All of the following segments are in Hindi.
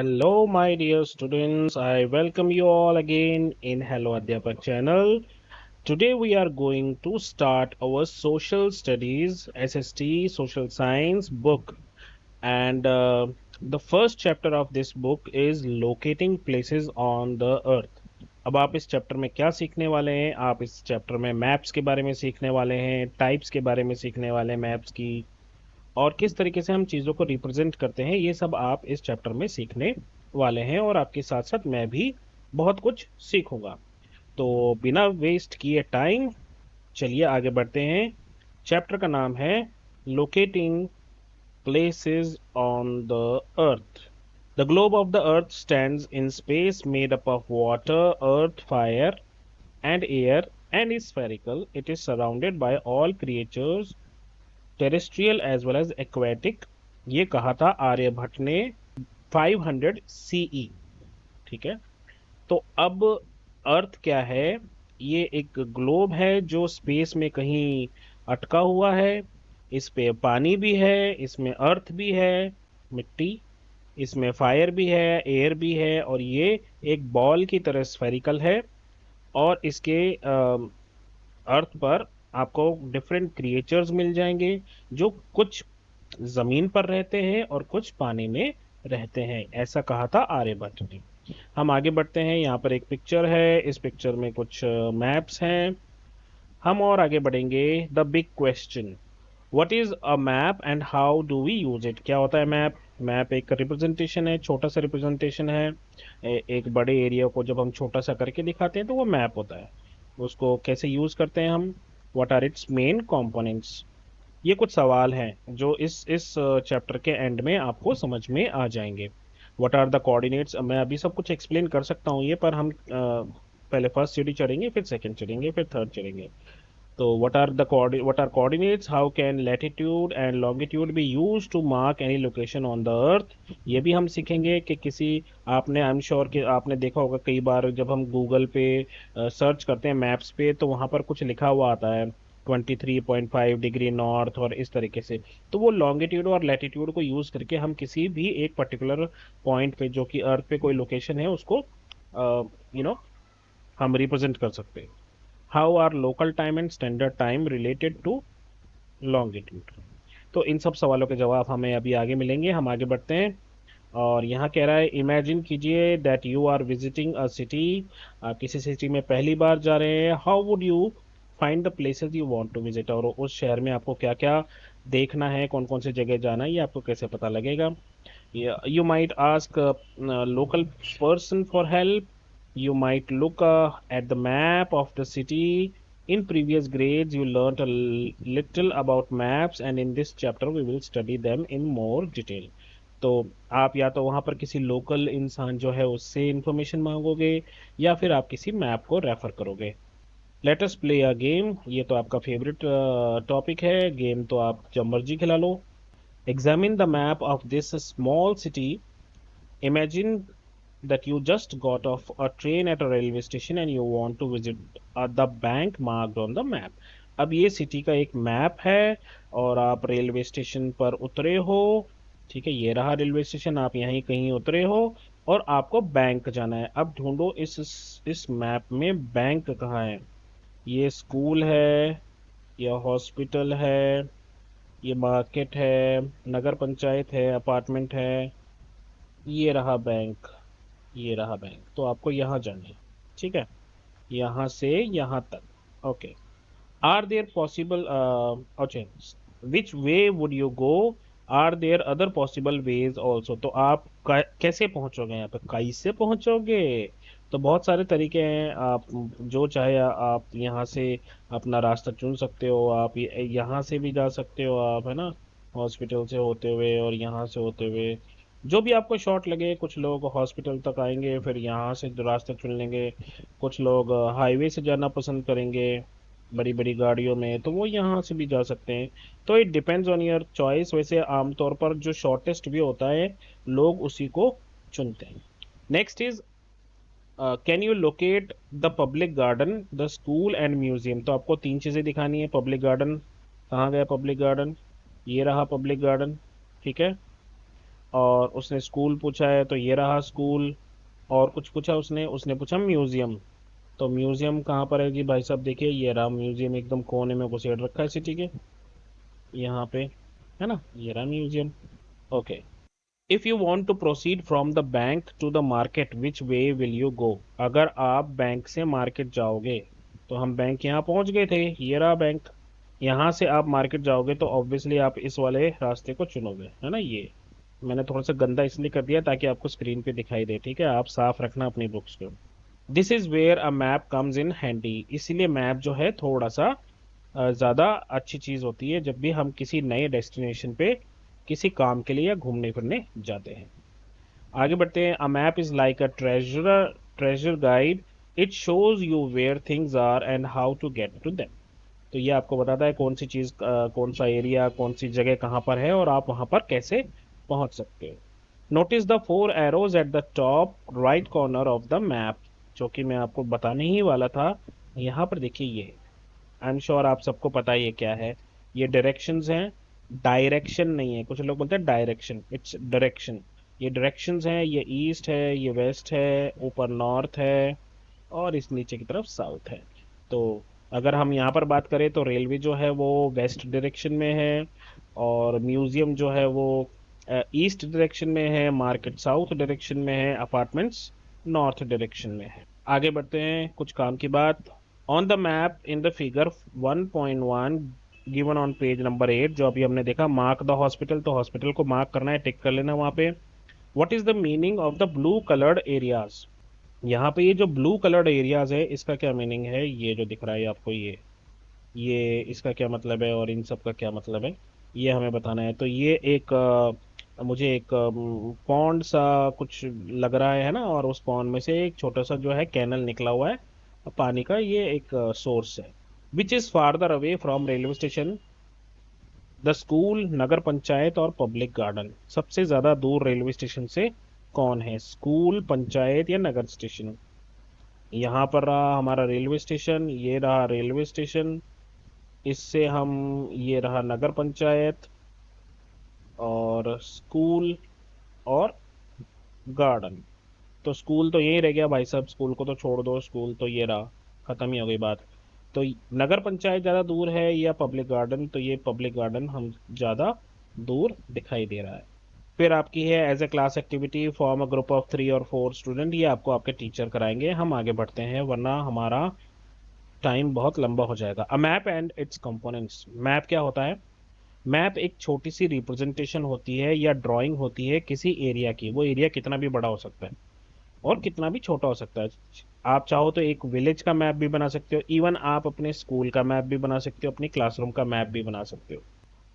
Hello, my dear students. I welcome you all again in Hello Adhyapak channel. Today we are going to start our social studies SST social science book, and the first chapter of this book is locating places on the earth. अब आप इस चैप्टर में क्या सीखने वाले हैं? आप इस चैप्टर में मैप्स के बारे में सीखने वाले हैं, टाइप्स के बारे में सीखने वाले हैं मैप्स की, और किस तरीके से हम चीज़ों को रिप्रेजेंट करते हैं, ये सब आप इस चैप्टर में सीखने वाले हैं। और आपके साथ साथ मैं भी बहुत कुछ सीखूंगा। तो बिना वेस्ट किए टाइम, चलिए आगे बढ़ते हैं। चैप्टर का नाम है locating places on the earth. The globe of the earth stands in space made up of water, earth, fire and air and is spherical. It is surrounded by all creatures, terrestrial as well as aquatic. ये कहा था आर्यभट्ट ने 500 CE। ठीक है, तो अब अर्थ क्या है? ये एक ग्लोब है जो स्पेस में कहीं अटका हुआ है। इस पे पानी भी है, इसमें अर्थ भी है, मिट्टी, इसमें फायर भी है, एयर भी है, और ये एक बॉल की तरह स्फेरिकल है। और इसके अर्थ पर आपको डिफरेंट क्रिएचर्स मिल जाएंगे, जो कुछ जमीन पर रहते हैं और कुछ पानी में रहते हैं। ऐसा कहा था आर्यभट्ट ने। हम आगे बढ़ते हैं। यहाँ पर एक पिक्चर है, इस पिक्चर में कुछ मैप्स हैं। हम और आगे बढ़ेंगे। The big question, what is a map and how do we use it? क्या होता है मैप? मैप एक रिप्रेजेंटेशन है, छोटा सा रिप्रेजेंटेशन है। एक बड़े एरिया को जब हम छोटा सा करके दिखाते हैं तो वो मैप होता है। उसको कैसे यूज करते हैं हम? What are its main components? ये कुछ सवाल हैं जो इस चैप्टर के एंड में आपको समझ में आ जाएंगे। What are the coordinates? मैं अभी सब कुछ एक्सप्लेन कर सकता हूँ ये, पर हम पहले फर्स्ट सीढ़ी चढ़ेंगे, फिर सेकंड चढ़ेंगे, फिर थर्ड चढ़ेंगे। तो what are coordinates? How can latitude and longitude be used to mark any location on the earth? ये भी हम सीखेंगे कि किसी, आपने, आई एम श्योर कि आपने देखा होगा कई बार जब हम गूगल पे सर्च करते हैं मैप्स पे, तो वहाँ पर कुछ लिखा हुआ आता है 23.5 डिग्री नॉर्थ और इस तरीके से। तो वो लॉन्गिट्यूड और लैटिट्यूड को यूज करके हम किसी भी एक पर्टिकुलर पॉइंट पे, जो कि अर्थ पे कोई लोकेशन है, उसको यू नो हम रिप्रेजेंट कर सकते हैं। How are local time and standard time related to longitude? तो इन सब सवालों के जवाब हमें अभी आगे मिलेंगे। हम आगे बढ़ते हैं। और यहाँ कह रहा है, इमेजिन कीजिए that you are visiting a city. आप किसी सिटी में पहली बार जा रहे हैं। How would you find the places you want to visit? और उस शहर में आपको क्या क्या देखना है, कौन कौन सी जगह जाना है, ये आपको कैसे पता लगेगा? You might ask a local person for help. You might look at the map of the city. In previous grades, you learnt a little about maps, and in this chapter, we will study them in more detail. तो आप या तो वहाँ पर किसी लोकल इंसान जो है उससे इंफॉर्मेशन मांगोगे, या फिर आप किसी मैप को रेफर करोगे। Let us play a game. ये तो आपका फेवरेट टॉपिक है। गेम तो आप जब मर्जी खिला लो। Examine the map of this small city. Imagine that you just got off a train at a railway station and you want to visit the bank marked on the map. अब ये सिटी का एक मैप है और आप रेलवे स्टेशन पर उतरे हो। ठीक है, ये रहा रेलवे स्टेशन, आप यहीं कहीं उतरे हो और आपको बैंक जाना है। अब ढूंढो इस मैप में बैंक कहाँ है। ये स्कूल है, या हॉस्पिटल है, ये मार्केट है, नगर पंचायत है, अपार्टमेंट है, ये रहा बैंक, ये रहा बैंक। तो आपको यहाँ जाना है। ठीक है, यहाँ से यहाँ तक। ओके, आर देयर पॉसिबल, अच्छा, which way would you go? Are there other possible ways also? तो आप कैसे पहुंचोगे यहाँ पे? कैसे पहुंचोगे? तो बहुत सारे तरीके हैं। आप जो चाहे आप यहाँ से अपना रास्ता चुन सकते हो। आप यहाँ से भी जा सकते हो, आप, है ना, हॉस्पिटल से होते हुए और यहाँ से होते हुए, जो भी आपको शॉर्ट लगे। कुछ लोग हॉस्पिटल तक आएंगे, फिर यहाँ से रास्ता चुन लेंगे। कुछ लोग हाईवे से जाना पसंद करेंगे बड़ी बड़ी गाड़ियों में, तो वो यहाँ से भी जा सकते हैं। तो it depends on your choice. वैसे आमतौर पर जो शॉर्टेस्ट वे होता है, लोग उसी को चुनते हैं। Next is, can you locate the public garden, the school and museum? तो आपको तीन चीज़ें दिखानी है। पब्लिक गार्डन, कहाँ गया पब्लिक गार्डन? ये रहा पब्लिक गार्डन। ठीक है, और उसने स्कूल पूछा है तो ये रहा स्कूल। और कुछ पूछा उसने उसने पूछा म्यूजियम। तो म्यूजियम कहाँ पर है जी भाई साहब, देखिए ये रहा म्यूजियम, एकदम कोने में घुसेड़ रखा है सिटी के यहाँ पे, है ना, ये रहा museum. Okay. If you want to proceed from the bank to the market which way will you go. अगर आप बैंक से मार्केट जाओगे, तो हम बैंक यहाँ पहुँच गए थे, ये रहा बैंक। यहाँ से आप मार्केट जाओगे तो ऑब्वियसली आप इस वाले रास्ते को चुनोगे, है ना। ये मैंने थोड़ा सा गंदा इसलिए कर दिया ताकि आपको स्क्रीन पे दिखाई दे, ठीक है, आप साफ रखना अपनी बुक्स को। This is where a map comes in handy. इसीलिए मैप जो है थोड़ा सा ज़्यादा अच्छी चीज़ होती है जब भी हम किसी नए डेस्टिनेशन पे किसी काम के लिए या घूमने फिरने जाते हैं। आगे बढ़ते हैं। A map is like a treasure guide. It shows you where things are and how to get to them. तो ये आपको बताता है कौन सी चीज़, कौन सा एरिया, कौन सी जगह कहाँ पर है और आप वहाँ पर कैसे पहुँच सकते हो। Notice the 4 arrows at the top right corner of the map, जो कि मैं आपको बताने ही वाला था। यहाँ पर देखिए ये, आई एम श्योर आप सबको पता है ये क्या है। ये डायरेक्शंस हैं, डायरेक्शन नहीं है। कुछ लोग बोलते हैं डायरेक्शन, इट्स डायरेक्शन। ये डायरेक्शंस हैं, ये ईस्ट है, ये वेस्ट है, ऊपर नॉर्थ है और इस नीचे की तरफ साउथ है। तो अगर हम यहाँ पर बात करें तो रेलवे जो है वो वेस्ट डायरेक्शन में है, और म्यूजियम जो है वो ईस्ट डायरेक्शन में है, मार्केट साउथ डायरेक्शन में है, अपार्टमेंट्स नॉर्थ डायरेक्शन में है। आगे बढ़ते हैं, कुछ काम की बात। On the map in the figure 1.1 given on page number 8, जो अभी हमने देखा, मार्क द हॉस्पिटल, तो हॉस्पिटल को मार्क करना है, टिक कर लेना वहाँ पे। What is the meaning of the blue coloured areas. यहाँ पे ये जो ब्लू कलर्ड एरियाज है इसका क्या मीनिंग है, ये जो दिख रहा है आपको, ये इसका क्या मतलब है और इन सब का क्या मतलब है, ये हमें बताना है। तो ये एक मुझे एक पॉन्ड सा कुछ लग रहा है ना, और उस पॉन्ड में से एक छोटा सा जो है कैनल निकला हुआ है पानी का, ये एक सोर्स है। Which is farther away from railway station, the school, nagar panchayat और पब्लिक गार्डन। सबसे ज़्यादा दूर रेलवे स्टेशन से कौन है, स्कूल, पंचायत या नगर स्टेशन। यहाँ पर रहा हमारा रेलवे स्टेशन, ये रहा रेलवे स्टेशन, इससे हम, ये रहा नगर पंचायत और स्कूल और गार्डन। तो स्कूल तो यही रह गया भाई साहब, स्कूल को तो छोड़ दो, स्कूल तो ये रहा, ख़त्म ही हो गई बात। तो नगर पंचायत ज़्यादा दूर है या पब्लिक गार्डन, तो ये पब्लिक गार्डन हम ज़्यादा दूर दिखाई दे रहा है। फिर आपकी है as a class activity form a group of 3 और 4 स्टूडेंट, ये आपको आपके टीचर कराएंगे। हम आगे बढ़ते हैं वरना हमारा टाइम बहुत लंबा हो जाएगा। अ map and it's components. Map क्या होता है, मैप एक छोटी सी रिप्रेजेंटेशन होती है या ड्राइंग होती है किसी एरिया की। वो एरिया कितना भी बड़ा हो सकता है और कितना भी छोटा हो सकता है। आप चाहो तो एक विलेज का मैप भी बना सकते हो, इवन आप अपने स्कूल का मैप भी बना सकते हो, अपनी क्लासरूम का मैप भी बना सकते हो।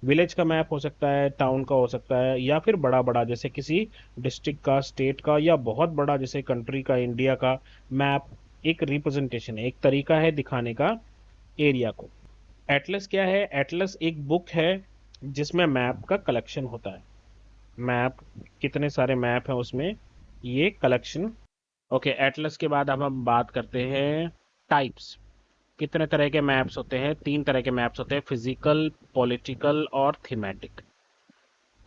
विलेज का मैप हो सकता है, टाउन का हो सकता है, या फिर बड़ा बड़ा जैसे किसी डिस्ट्रिक्ट का, स्टेट का, या बहुत बड़ा जैसे कंट्री का, इंडिया का मैप। एक रिप्रेजेंटेशन है, एक तरीका है दिखाने का एरिया को। एटलस क्या है, एटलस एक बुक है जिसमें मैप का कलेक्शन होता है। मैप, कितने सारे मैप हैं उसमें, ये कलेक्शन। ओके, एटलस के बाद अब हम बात करते हैं टाइप्स। कितने तरह के मैप्स होते हैं, 3 तरह के मैप्स होते हैं, फिजिकल, पॉलिटिकल और थीमेटिक।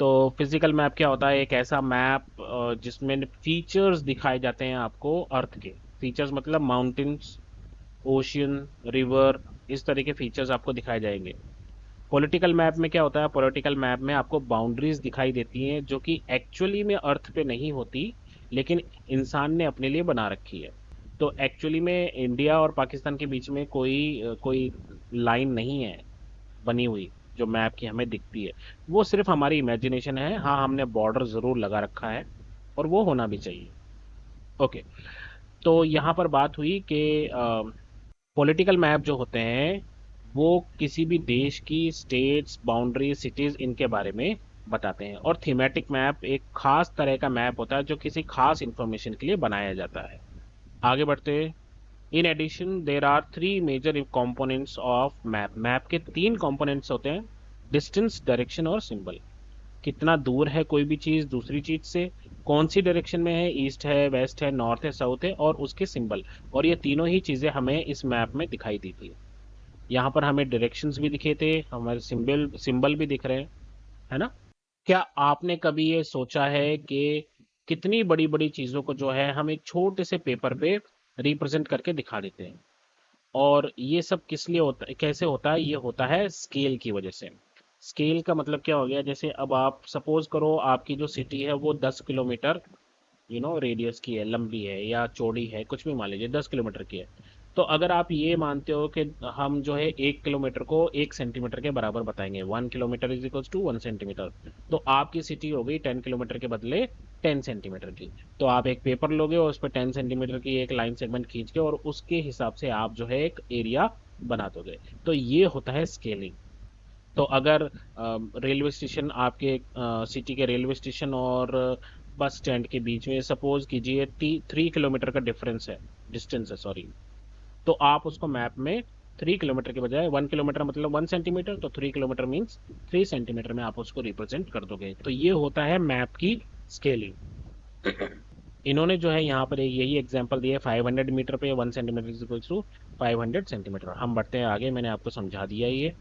तो फिजिकल मैप क्या होता है, एक ऐसा मैप जिसमें फीचर्स दिखाए जाते हैं आपको अर्थ के। फीचर्स मतलब माउंटेन्स, ओशियन, रिवर, इस तरह के फीचर्स आपको दिखाए जाएंगे। पॉलिटिकल मैप में क्या होता है, पॉलिटिकल मैप में आपको बाउंड्रीज दिखाई देती हैं जो कि एक्चुअली में अर्थ पे नहीं होती, लेकिन इंसान ने अपने लिए बना रखी है। तो एक्चुअली में इंडिया और पाकिस्तान के बीच में कोई लाइन नहीं है बनी हुई जो मैप की हमें दिखती है। वो सिर्फ हमारी इमेजिनेशन है। हाँ, हमने बॉर्डर ज़रूर लगा रखा है और वो होना भी चाहिए। ओके, तो यहाँ पर बात हुई कि पॉलिटिकल मैप जो होते हैं वो किसी भी देश की स्टेट्स, बाउंड्री, सिटीज़, इनके बारे में बताते हैं। और थीमेटिक मैप एक खास तरह का मैप होता है जो किसी खास इंफॉर्मेशन के लिए बनाया जाता है। आगे बढ़ते हैं। In addition there are 3 major components of map. Map के 3 कंपोनेंट्स होते हैं, डिस्टेंस, डायरेक्शन और सिंबल। कितना दूर है कोई भी चीज़ दूसरी चीज़ से, कौन सी डायरेक्शन में है, ईस्ट है, वेस्ट है, नॉर्थ है, साउथ है, और उसके सिंबल। और ये तीनों ही चीज़ें हमें इस मैप में दिखाई देती है। यहाँ पर हमें डायरेक्शंस भी दिखे थे, हमारे सिंबल सिंबल भी दिख रहे हैं, है ना। क्या आपने कभी ये सोचा है कि कितनी बड़ी बड़ी चीज़ों को जो है हम एक छोटे से पेपर पे रिप्रेजेंट करके दिखा देते हैं। और ये सब किस लिए होता है, कैसे होता है? ये होता है स्केल की वजह से। स्केल का मतलब क्या हो गया? जैसे अब आप सपोज करो आपकी जो सिटी है वो 10 किलोमीटर रेडियस की है, लंबी है या चौड़ी है, कुछ भी मान लीजिए 10 किलोमीटर की है। तो अगर आप ये मानते हो कि हम जो है 1 किलोमीटर को 1 सेंटीमीटर के बराबर बताएंगे, 1 kilometre is equals to 1 centimetre, तो आपकी सिटी हो गई 10 किलोमीटर के बदले 10 सेंटीमीटर की। तो आप एक पेपर लोगे और उस पर 10 सेंटीमीटर की एक लाइन सेगमेंट खींच के और उसके हिसाब से आप जो है एक एरिया बना दोगे। तो ये होता है स्केलिंग। तो अगर रेलवे स्टेशन आपके सिटी के रेलवे स्टेशन और बस स्टैंड के बीच में सपोज कीजिए 3 किलोमीटर का डिस्टेंस है, सॉरी। तो आप उसको मैप में 3 किलोमीटर के बजाय 1 किलोमीटर मतलब 1 सेंटीमीटर, तो 3 किलोमीटर मीन्स 3 सेंटीमीटर में आप उसको रिप्रेजेंट कर दोगे। तो ये होता है मैप की स्केलिंग। इन्होंने जो है यहाँ पर यही एग्जांपल दिया है, 500 मीटर पे 1 centimetre is equal to 500 centimetre. हम बढ़ते हैं आगे, मैंने आपको समझा दिया ये।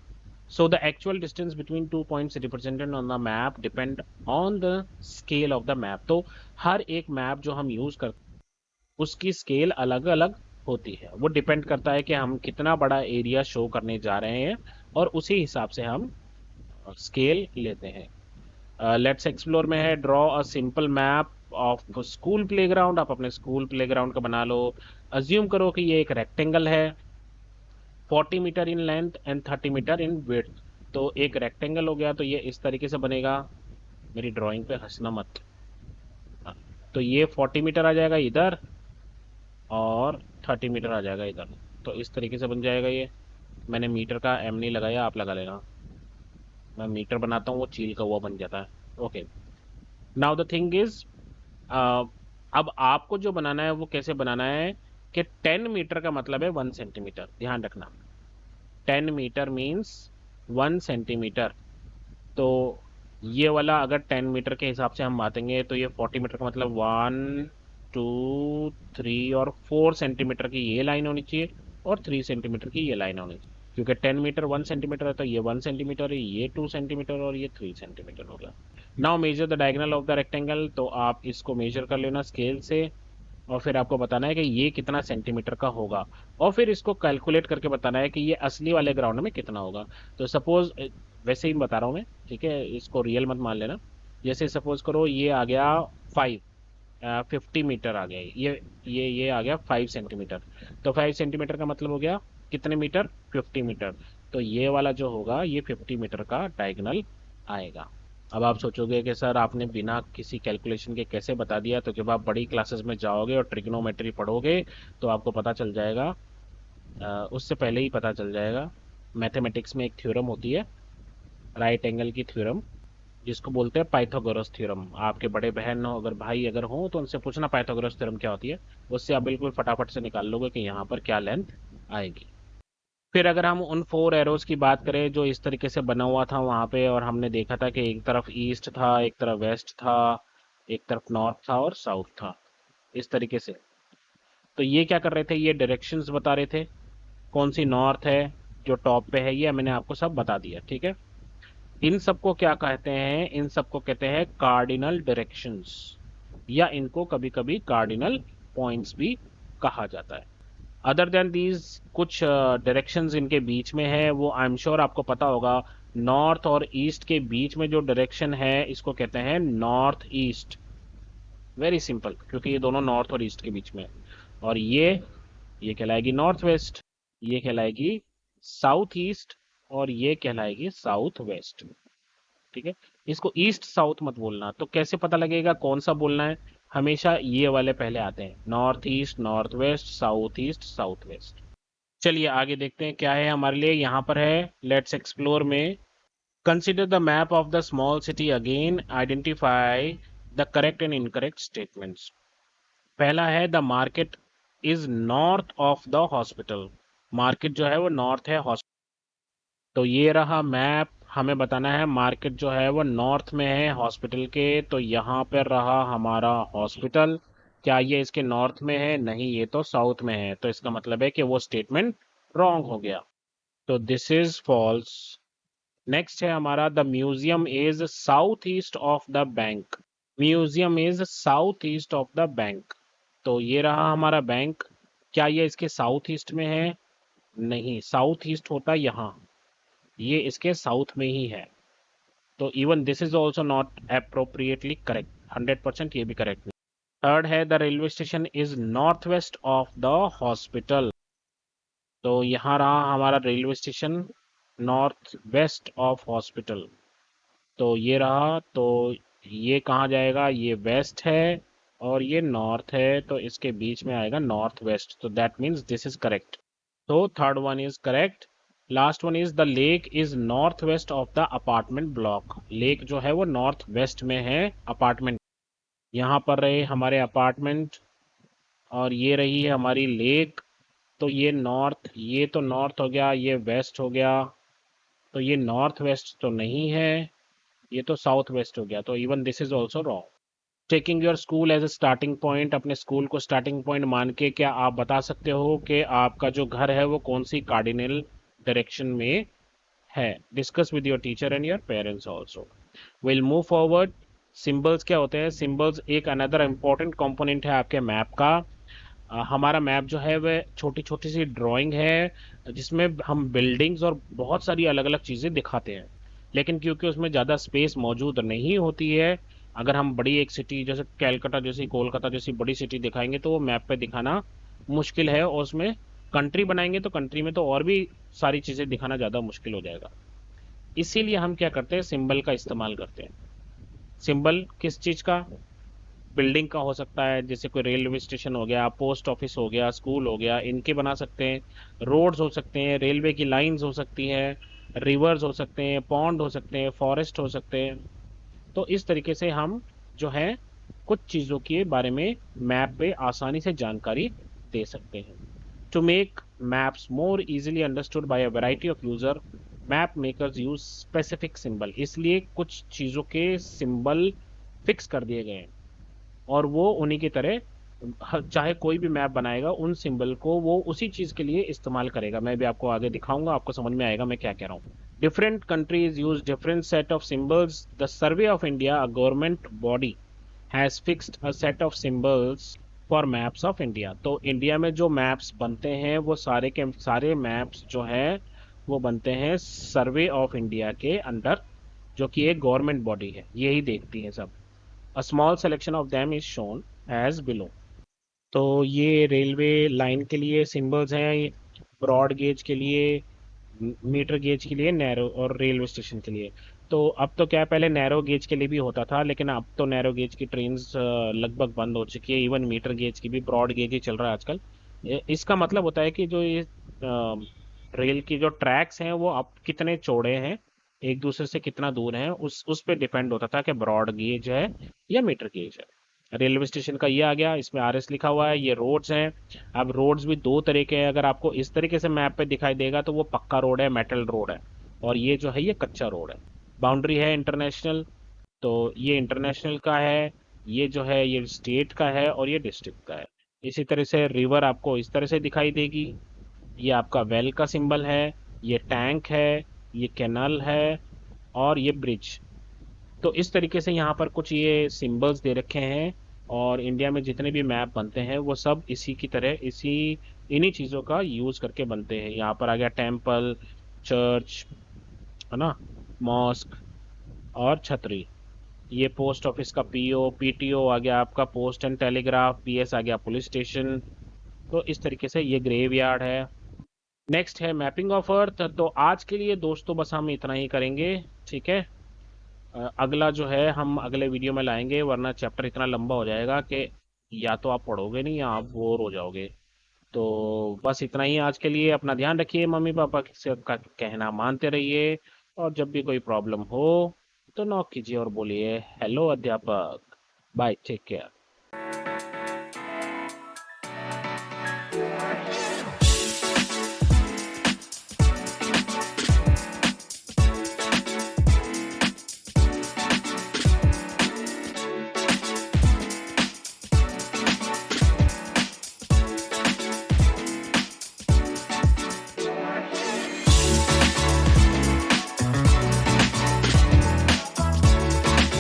So the actual distance between 2 points represented on the map depend on the scale of the map. तो हर एक मैप जो हम यूज करते हैं उसकी स्केल अलग अलग होती है। वो डिपेंड करता है कि हम कितना बड़ा एरिया शो करने जा रहे हैं और उसी हिसाब से हम स्केल लेते हैं। लेट्स एक्सप्लोर में है, draw a simple map of school playground. आप अपने स्कूल प्लेग्राउंड का बना लो। अज्यूम करो कि ये एक रेक्टेंगल है, 40 metre in length and 30 metre in width. तो एक रेक्टेंगल हो गया, तो ये इस तरीके से बनेगा। मेरी ड्राइंग पे हंसना मत। हाँ, तो ये 40 मीटर आ जाएगा इधर और 30 मीटर आ जाएगा इधर। तो इस तरीके से बन जाएगा ये। मैंने मीटर का एम नहीं लगाया, आप लगा लेना। मैं मीटर बनाता हूँ, वो चील का हुआ बन जाता है। Okay, now the thing is, अब आपको जो बनाना है वो कैसे बनाना है कि 10 मीटर का मतलब है 1 सेंटीमीटर, ध्यान रखना। 10 मीटर मीन्स 1 सेंटीमीटर। तो ये वाला अगर 10 मीटर के हिसाब से हम बातेंगे तो ये 40 मीटर का मतलब 1 2 3 और 4 सेंटीमीटर की ये लाइन होनी चाहिए और 3 सेंटीमीटर की ये लाइन होनी चाहिए। क्योंकि 10 मीटर 1 सेंटीमीटर है तो ये 1 सेंटीमीटर है, ये 2 सेंटीमीटर और ये 3 सेंटीमीटर हो गया। Now measure the diagonal of the rectangle. तो आप इसको मेजर कर लेना स्केल से और फिर आपको बताना है कि ये कितना सेंटीमीटर का होगा और फिर इसको कैलकुलेट करके बताना है कि ये असली वाले ग्राउंड में कितना होगा। तो सपोज, वैसे ही बता रहा हूँ मैं, ठीक है, इसको रियल मत मान लेना। जैसे सपोज करो ये आ गया 50 मीटर आ गया, ये आ गया 5 सेंटीमीटर। तो 5 सेंटीमीटर का मतलब हो गया कितने मीटर? 50 मीटर। तो ये वाला जो होगा ये 50 मीटर का डायगोनल आएगा। अब आप सोचोगे कि सर आपने बिना किसी कैलकुलेशन के कैसे बता दिया? तो जब आप बड़ी क्लासेस में जाओगे और ट्रिग्नोमेट्री पढ़ोगे तो आपको पता चल जाएगा, उससे पहले ही पता चल जाएगा। मैथमेटिक्स में एक थ्योरम होती है, राइट एंगल की थ्योरम, जिसको बोलते हैं पाइथागोरस थ्योरम। आपके बड़े बहन हो, अगर भाई अगर हो तो उनसे पूछना पाइथागोरस थ्योरम क्या होती है। उससे आप बिल्कुल फटाफट से निकाल लोगे कि यहाँ पर क्या लेंथ आएगी। फिर अगर हम उन 4 एरोज की बात करें जो इस तरीके से बना हुआ था वहाँ पे, और हमने देखा था कि एक तरफ ईस्ट था, एक तरफ वेस्ट था, एक तरफ नॉर्थ था और साउथ था, इस तरीके से। तो ये क्या कर रहे थे? ये डायरेक्शंस बता रहे थे, कौन सी नॉर्थ है जो टॉप पे है, ये मैंने आपको सब बता दिया, ठीक है। इन सबको क्या कहते हैं? इन सबको कहते हैं कार्डिनल डायरेक्शंस, या इनको कभी कभी कार्डिनल पॉइंट्स भी कहा जाता है। अदर देन दीज कुछ डायरेक्शंस इनके बीच में है, वो आई एम श्योर आपको पता होगा। नॉर्थ और ईस्ट के बीच में जो डायरेक्शन है इसको कहते हैं नॉर्थ ईस्ट। वेरी सिंपल, क्योंकि ये दोनों नॉर्थ और ईस्ट के बीच में है। और ये कहलाएगी नॉर्थ वेस्ट, ये कहलाएगी साउथ ईस्ट और ये कहलाएगी साउथ वेस्ट, ठीक है। इसको ईस्ट साउथ मत बोलना। तो कैसे पता लगेगा कौन सा बोलना है? हमेशा ये वाले पहले आते हैं, north east north west, south east south west. चलिए आगे देखते हैं क्या है हमारे लिए यहाँ पर है। लेट्स एक्सप्लोर में, consider the map of the small city again, identify the correct and incorrect statements. पहला है the market is north of the hospital. Market जो है वो नॉर्थ है हॉस्पिटल। तो ये रहा मैप, हमें बताना है मार्केट जो है वो नॉर्थ में है हॉस्पिटल के। तो यहाँ पर रहा हमारा हॉस्पिटल। क्या ये इसके नॉर्थ में है? नहीं, ये तो साउथ में है। तो इसका मतलब है कि वो स्टेटमेंट रॉन्ग हो गया। तो दिस इज फॉल्स। नेक्स्ट है हमारा the museum is south east of the bank. Museum is south east of the bank. तो ये रहा हमारा बैंक। क्या ये इसके साउथ ईस्ट में है? नहीं, साउथ ईस्ट होता है यहाँ, ये इसके साउथ में ही है। तो even this is also not appropriately correct, 100% ये भी करेक्ट नहीं। थर्ड है the railway station is north west of the hospital. तो यहाँ रहा हमारा railway station north west of hospital. तो ये रहा, तो ये कहाँ जाएगा? ये वेस्ट है और ये नॉर्थ है, तो इसके बीच में आएगा नॉर्थ वेस्ट। तो that means this is correct. तो third one is correct. Last one is the lake is north west of the apartment block. Lake जो है वो नॉर्थ वेस्ट में है अपार्टमेंट। यहाँ पर रहे हमारे अपार्टमेंट और ये रही है हमारी लेक। तो ये नॉर्थ, ये तो नॉर्थ हो गया, ये वेस्ट हो गया। तो ये नॉर्थ वेस्ट तो नहीं है, ये तो साउथ वेस्ट हो गया। तो even this is also wrong. Taking your school as a starting point, अपने स्कूल को स्टार्टिंग पॉइंट मान के क्या आप बता सकते हो कि आपका जो घर है वो कौन सी कार्डिनल डायरेक्शन में है? Discuss with your teacher and your parents also. Will move forward. Symbols क्या होते हैं? सिंबल्स एक अनदर इम्पॉर्टेंट कंपोनेंट है आपके मैप का। हमारा मैप जो है वह छोटी छोटी सी ड्राइंग है जिसमें हम बिल्डिंग्स और बहुत सारी अलग अलग चीज़ें दिखाते हैं, लेकिन क्योंकि उसमें ज़्यादा स्पेस मौजूद नहीं होती है, अगर हम बड़ी एक सिटी जैसे कैलकाटा जैसी, कोलकाता जैसी बड़ी सिटी दिखाएंगे तो वो मैप पे दिखाना मुश्किल है, और उसमें कंट्री बनाएंगे तो कंट्री में तो और भी सारी चीज़ें दिखाना ज़्यादा मुश्किल हो जाएगा। इसीलिए हम क्या करते हैं? सिंबल का इस्तेमाल करते हैं। सिंबल किस चीज़ का? बिल्डिंग का हो सकता है, जैसे कोई रेलवे स्टेशन हो गया, पोस्ट ऑफिस हो गया, स्कूल हो गया, इनके बना सकते हैं। रोड्स हो सकते हैं, रेलवे की लाइंस हो सकती हैं, रिवर्स हो सकते हैं, पॉन्ड हो सकते हैं, फॉरेस्ट हो सकते हैं। तो इस तरीके से हम जो है कुछ चीज़ों के बारे में मैप पे आसानी से जानकारी दे सकते हैं। To make maps more easily understood by a variety of user, map makers use specific symbol. इसलिए कुछ चीज़ों के सिंबल फिक्स कर दिए गए हैं और वो उन्हीं की तरह चाहे कोई भी मैप बनाएगा उन सिंबल को वो उसी चीज़ के लिए इस्तेमाल करेगा। मैं भी आपको आगे दिखाऊंगा, आपको समझ में आएगा मैं क्या कह रहा हूँ। Different countries use different set of symbols. The survey of India, a government body, has fixed a set of symbols for maps of India. तो इंडिया में जो मैप्स बनते हैं वो सारे के सारे मैप्स जो हैं वो बनते हैं सर्वे ऑफ इंडिया के अंडर, जो कि एक गवर्नमेंट बॉडी है, यही देखती है सब। A small selection of them is shown as below। तो ये रेलवे लाइन के लिए सिंबल्स हैं, ब्रॉड गेज के लिए, मीटर गेज के लिए, नैरो, और रेलवे स्टेशन के लिए। तो अब तो क्या है, पहले नैरो गेज के लिए भी होता था, लेकिन अब तो नैरो गेज की ट्रेन्स लगभग बंद हो चुकी है। इवन मीटर गेज की भी, ब्रॉड गेज ही चल रहा है आजकल। इसका मतलब होता है कि जो ये रेल की जो ट्रैक्स हैं वो अब कितने चौड़े हैं, एक दूसरे से कितना दूर हैं, उस पे डिपेंड होता था कि ब्रॉड गेज है या मीटर गेज है। रेलवे स्टेशन का ये आ गया, इसमें आरएस लिखा हुआ है। ये रोड्स हैं। अब रोड्स भी दो तरह के हैं, अगर आपको इस तरीके से मैप पे दिखाई देगा तो वो पक्का रोड है, मेटल रोड है, और ये जो है ये कच्चा रोड है। बाउंड्री है इंटरनेशनल, तो ये इंटरनेशनल का है, ये जो है ये स्टेट का है, और ये डिस्ट्रिक्ट का है। इसी तरह से रिवर आपको इस तरह से दिखाई देगी, ये आपका वेल का सिंबल है, ये टैंक है, ये कैनल है, और ये ब्रिज। तो इस तरीके से यहाँ पर कुछ ये सिंबल्स दे रखे हैं, और इंडिया में जितने भी मैप बनते हैं वो सब इसी की तरह इसी इन्हीं चीज़ों का यूज़ करके बनते हैं। यहाँ पर आ गया टेम्पल, चर्च, है ना, मॉस्क, और छतरी। ये पोस्ट ऑफिस का पीओ, पीटीओ आ गया आपका पोस्ट एंड टेलीग्राफ, पीएस आ गया पुलिस स्टेशन। तो इस तरीके से ये ग्रेव यार्ड है। नेक्स्ट है मैपिंग ऑफ अर्थ। तो आज के लिए दोस्तों बस हम इतना ही करेंगे, ठीक है। अगला जो है हम अगले वीडियो में लाएंगे, वरना चैप्टर इतना लंबा हो जाएगा कि या तो आप पढ़ोगे नहीं या आप बोर हो जाओगे। तो बस इतना ही आज के लिए। अपना ध्यान रखिए, मम्मी पापा से का कहना मानते रहिए, और जब भी कोई प्रॉब्लम हो तो नॉक कीजिए और बोलिए हेलो अध्यापक। Bye, take care.